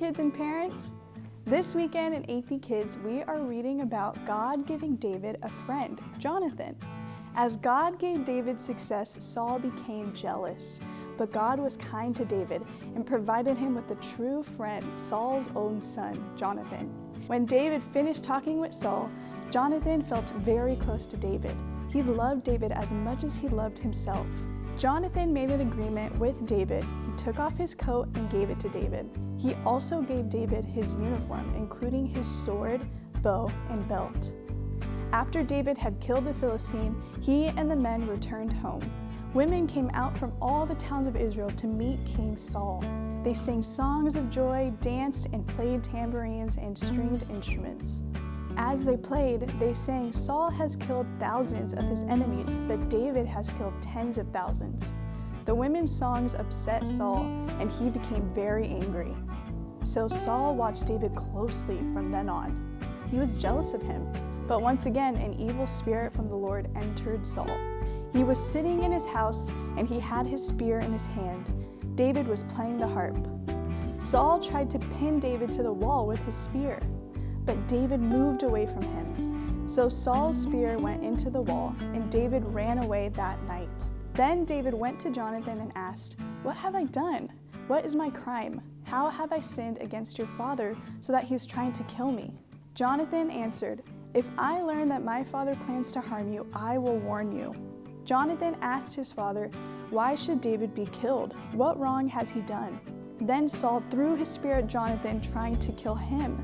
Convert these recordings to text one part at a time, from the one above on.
kids and parents? This weekend in Athey Kids, we are reading about God giving David a friend, Jonathan. As God gave David success, Saul became jealous. But God was kind to David and provided him with a true friend, Saul's own son, Jonathan. When David finished talking with Saul, Jonathan felt very close to David. He loved David as much as he loved himself. Jonathan made an agreement with David. He took off his coat and gave it to David. He also gave David his uniform, including his sword, bow, and belt. After David had killed the Philistine, he and the men returned home. Women came out from all the towns of Israel to meet King Saul. They sang songs of joy, danced, and played tambourines and stringed instruments. As they played, they sang, "Saul has killed thousands of his enemies, but David has killed tens of thousands." The women's songs upset Saul, and he became very angry. So Saul watched David closely from then on. He was jealous of him, but once again, an evil spirit from the Lord entered Saul. He was sitting in his house, and he had his spear in his hand. David was playing the harp. Saul tried to pin David to the wall with his spear, but David moved away from him. So Saul's spear went into the wall, and David ran away that night. Then David went to Jonathan and asked, "What have I done? What is my crime? How have I sinned against your father so that he's trying to kill me?" Jonathan answered, "If I learn that my father plans to harm you, I will warn you." Jonathan asked his father, "Why should David be killed? What wrong has he done?" Then Saul threw his spear at Jonathan, trying to kill him.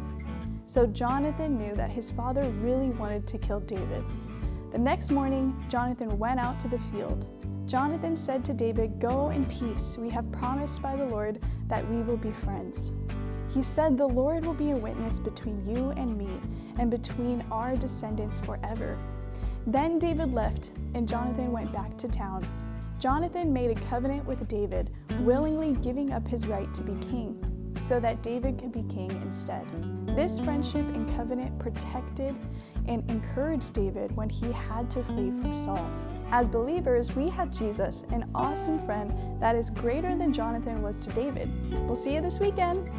So Jonathan knew that his father really wanted to kill David. The next morning, Jonathan went out to the field. Jonathan said to David, "Go in peace. We have promised by the Lord that we will be friends." He said, "The Lord will be a witness between you and me, and between our descendants forever." Then David left, and Jonathan went back to town. Jonathan made a covenant with David, willingly giving up his right to be king, so that David could be king instead. This friendship and covenant protected and encouraged David when he had to flee from Saul. As believers, we have Jesus, an awesome friend that is greater than Jonathan was to David. We'll see you this weekend.